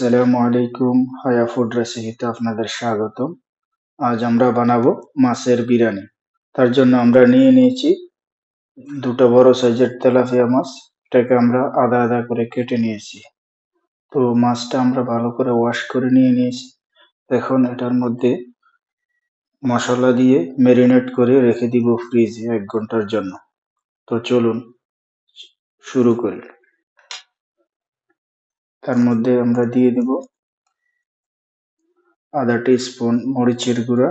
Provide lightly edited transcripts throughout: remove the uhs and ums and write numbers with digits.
আসসালামু আলাইকুম। হায়া ফুড রেসিপিতে আপনাদের স্বাগতম। আজ আমরা বানাবো মাছের বিরিয়ানি। তার জন্য আমরা নিয়ে নিয়েছি দুটো বড় সাইজের তেলাপিয়া মাছ। এটাকে আমরা আধা আধা করে কেটে নিয়েছি। তো মাছটা আমরা ভালো করে ওয়াশ করে নিয়ে নিয়েছি। এখন এটার মধ্যে মশলা দিয়ে ম্যারিনেট করে রেখে দিব ফ্রিজে 1 ঘন্টার জন্য। তো চলুন শুরু করি। তার মধ্যে আমরা দিয়ে দেব আধা টিস্পুন মরিচের গুঁড়া,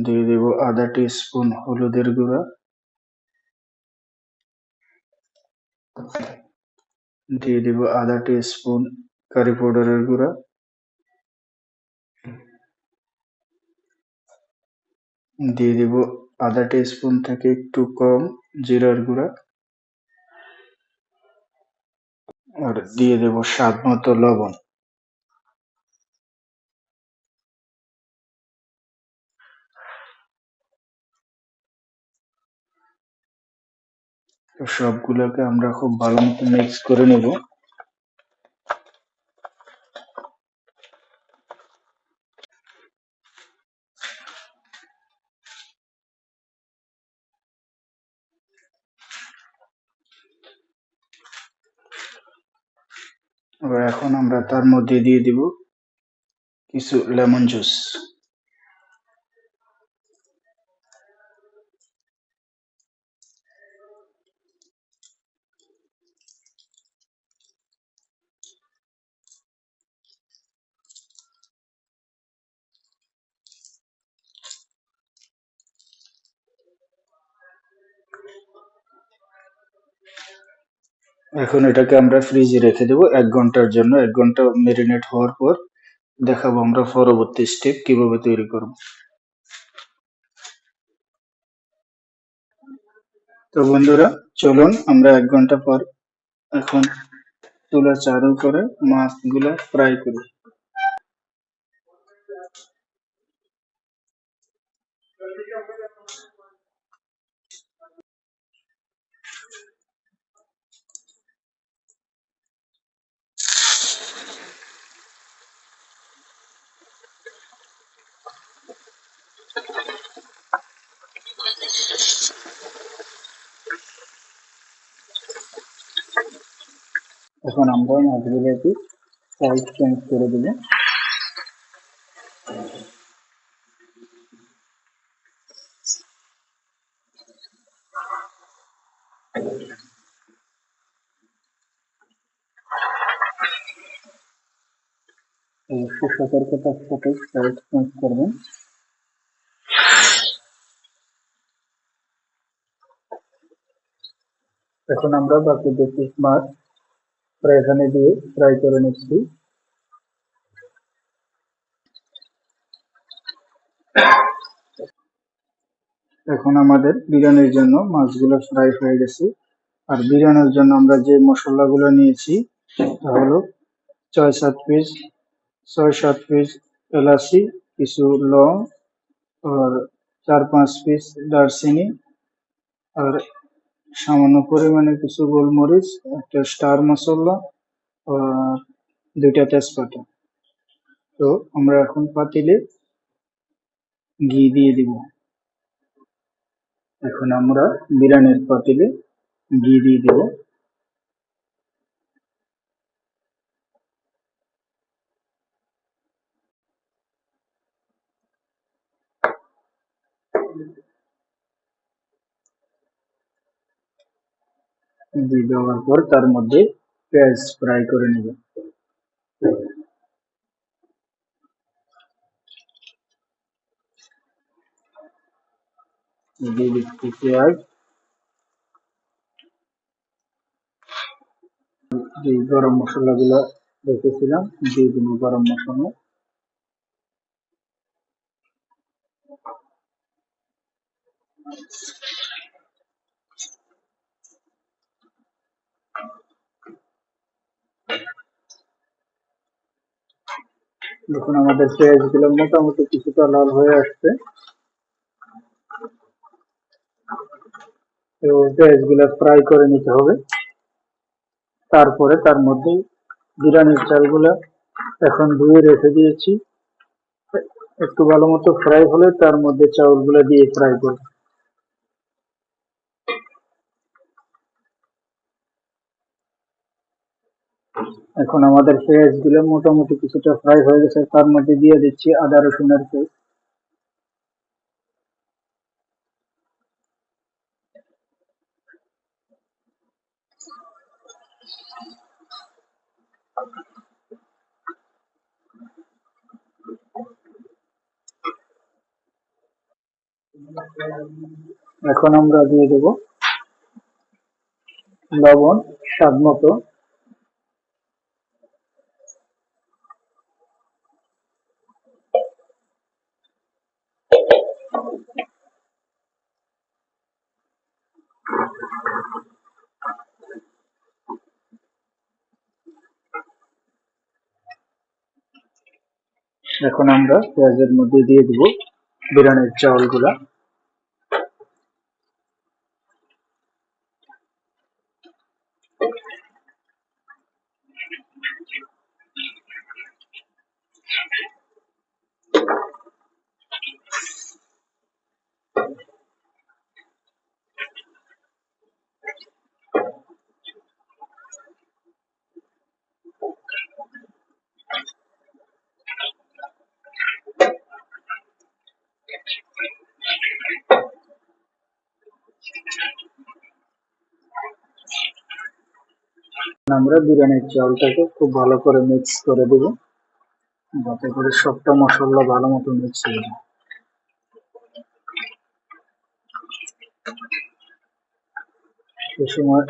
দিয়ে দেব আধা টিস্পুন হলুদের গুঁড়া, দিয়ে দেব আধা টিস্পুন কারি পাউডারের গুঁড়া, দিয়ে দেব আধা টিস্পুন থেকে একটু কম জিরার গুঁড়া, আর দিয়ে দেব স্বাদ মতো লবণ। তো সবগুলোকে আমরা খুব ভালো মতো মিক্স করে নেব। এবার এখন আমরা তার মধ্যে দিয়ে দিব কিছু লেমন জুস। এখন এটাকে আমরা ফ্রিজে রেখে দেবো 1 ঘন্টার জন্য। 1 ঘন্টা ম্যারিনেট হওয়ার পর দেখাবো আমরা পরবর্তী স্টেপ কিভাবে তৈরি করব। তো বন্ধুরা, চলুন আমরা 1 ঘন্টা পর এখন চুলা চালু করে মাছগুলো ফ্রাই করি। এখন আমরা মাছগুলোকে সাইজ চেঞ্জ করে দেব। অবশ্যই সতর্কতার সাথে সাইজ চেঞ্জ করবেন। এখন আমরা বাকি 2 পিস মাছ ফ্রাই প্যানে দিয়ে ফ্রাই করে নিচ্ছি। এখন আমাদের বিরিয়ানির জন্য মাছগুলো ফ্রাই হয়ে গেছে। আর বিরিয়ানির জন্য আমরা যে মশলাগুলো নিয়েছি তা হলো 6-7 পিস এলাচি, কিছু লং, আর 4-5 পিস দারচিনি, আর সামান্য পরিমাণে কিছু গোলমরিচ, একটা স্টার মশলা, আর 2টা তেজপাতা। তো আমরা এখন পাতিলে ঘি দিয়ে দিব। এখন আমরা বিরিয়ানির পাতিলে ঘি দিয়ে দিব। ঘি দেওয়ার পর তার মধ্যে পেঁয়াজ ফ্রাই করে নেব। দিয়ে দিচ্ছি পেঁয়াজ, যে গরম মশলাগুলো রেখেছিলাম দিয়ে দিব গরম মশলা। দেখুন আমাদের পেঁয়াজ গুলো মোটামুটি কিছুটা লাল হয়ে আসছে। তো পেঁয়াজ গুলো ফ্রাই করে নিতে হবে। তারপরে তার মধ্যে বিরিয়ানির চালগুলা এখন ধুয়ে রেখে দিয়েছি, একটু ভালো মতো ফ্রাই হলে তার মধ্যে চাউলগুলা দিয়ে ফ্রাই করব। এখন আমাদের পেঁয়াজ গুলো মোটামুটি কিছুটা ফ্রাই হয়ে গেছে, তার মধ্যে দিয়ে দিচ্ছি আদা রসুনের পেস্ট। এখন আমরা দিয়ে দেব লবণ স্বাদ মতো। এখন আমরা পেঁয়াজের মধ্যে দিয়ে দিব বিরিয়ানির চাউলগুলা। আমরা বিরিয়ানির চাউলটাকে খুব ভালো করে মিক্স করে দেব, যাতে করে সবটা মশলা ভালো মতো মিক্স হয়ে যায়। এ সময়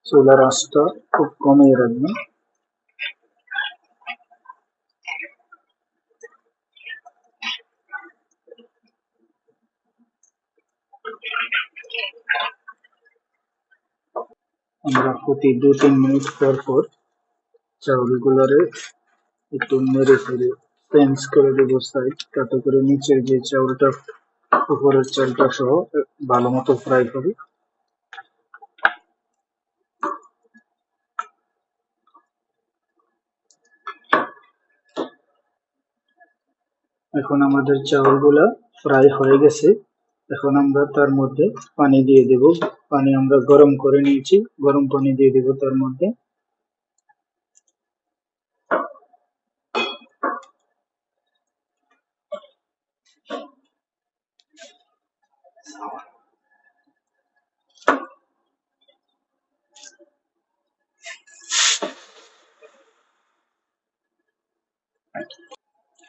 চুলার আঁচটা খুব কমিয়ে রাখবেন। আমরা প্রতি 2-3 মিনিট পর পর চাউলগুলোরে একটু নেড়ে ফেড়ে চেঞ্জ করে দেবো সাইড, যাতে করে নিচের যে চাউলটা উপরের চালটা সহ ভালো মতো ফ্রাই হবে। এখন আমাদের চাউলগুলা ফ্রাই হয়ে গেছে। এখন আমরা তার মধ্যে পানি দিয়ে দেব। পানি আমরা গরম করে নিয়েছি, গরম পানি দিয়ে দেব তার মধ্যে।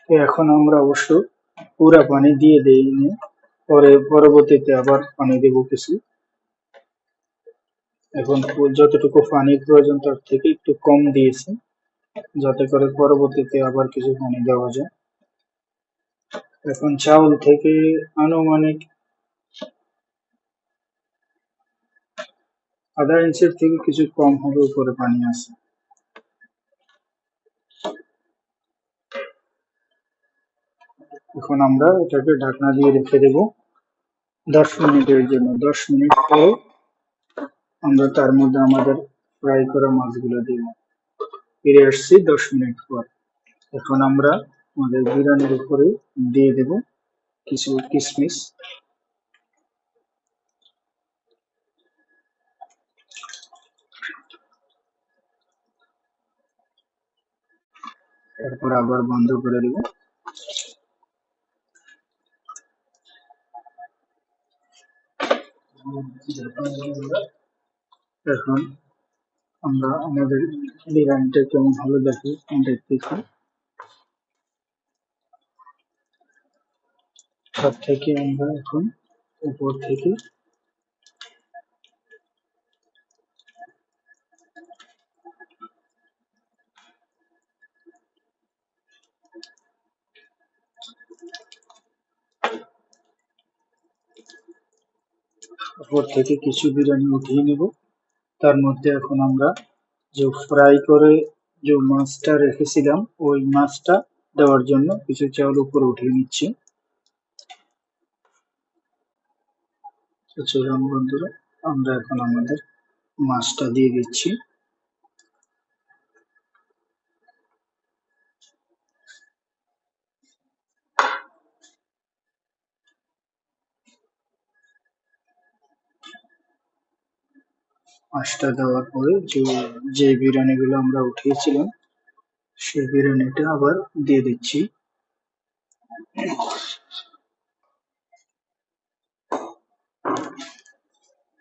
এখন আমরা অবশ্য পুরা পানি দিয়ে দেইনি, পরবর্তীতে আবার পানি দেব কিছু। এখন যতটুকু পানির প্রয়োজন তার থেকে একটু কম দিয়েছি, যাতে করে পরবর্তীতে আবার কিছু পানি দেওয়া যায়। এখন চাউল থেকে আনুমানিক আধা ইঞ্চির থেকে কিছু কম হবে উপরে পানি আছে। এখন আমরা এটাকে ঢাকনা দিয়ে রেখে দেব 10 মিনিটের জন্য। 10 মিনিট পরে আমরা তার মধ্যে আমাদের ফ্রাই করা মাছগুলো দিব। ফিরে আসছি 10 মিনিট পর। এখন আমরা আমাদের বিরিয়ানির উপরে দিয়ে দেব কিছু কিশমিশ। তারপর আবার বন্ধ করে দেব। এখন আমরা আমাদের বিরিয়ানিটা কেমন হলো দেখতেছি। তার থেকে আমরা এখন উপর থেকে কিছু বিরিয়ানি উঠিয়ে নেব। তার মধ্যে এখন আমরা যে ফ্রাই করে যে মাছটা রেখেছিলাম ওই মাছটা দেওয়ার জন্য কিছু চাউল উপরে উঠিয়ে নিচ্ছি। তো চলুন বন্ধুরা, আমরা এখন আমাদের মাছটা দিয়ে দিচ্ছি। মাছটা দেওয়ার পরে যে বিরিয়ানিগুলো আমরা উঠিয়েছিলাম সেই বিরিয়ানিটা আবার দিয়ে দিচ্ছি।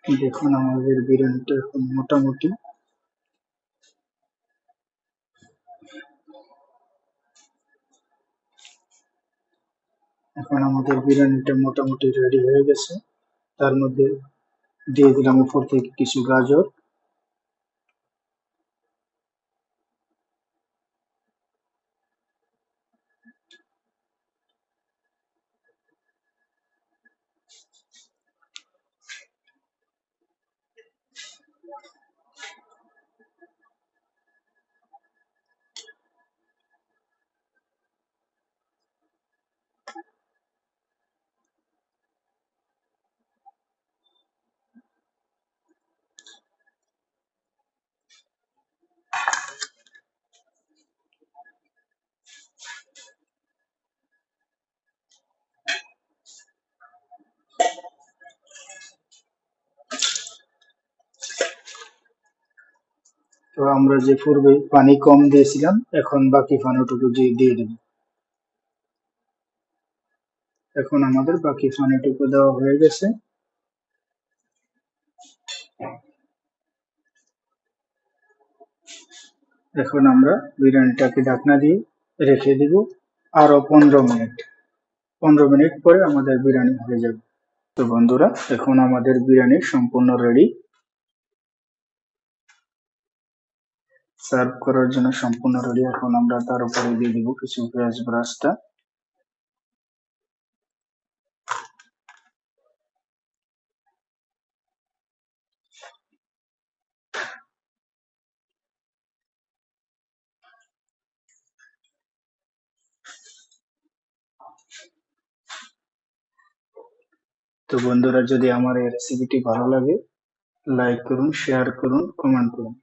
দেখুন আমাদের বিরিয়ানিটা এখন মোটামুটি রেডি হয়ে গেছে। তার মধ্যে দিয়ে দিলাম উপর থেকে কিছু গাজর। তো আমরা যে পূর্বে পানি কম দিয়েছিলাম এখন বাকি পানিটুকু দিয়ে দেব। এখন আমাদের বাকি পানিটুকু দেওয়া হয়ে গেছে। এখন আমরা বিরিয়ানিটাকে ঢাকনা দিয়ে রেখে দিব আরো 15 মিনিট। 15 মিনিট পরে আমাদের বিরিয়ানি হয়ে যাবে। তো বন্ধুরা এখন আমাদের বিরিয়ানি সম্পূর্ণ রেডি, সার্ভ করার জন্য সম্পূর্ণ রেডি। এখন আমরা তার উপরে দিয়ে দিব কিছু পেঁয়াজ ব্রাস্তা। তো বন্ধুরা যদি আমার এই রেসিপিটি ভালো লাগে লাইক করুন, শেয়ার করুন, কমেন্ট করুন।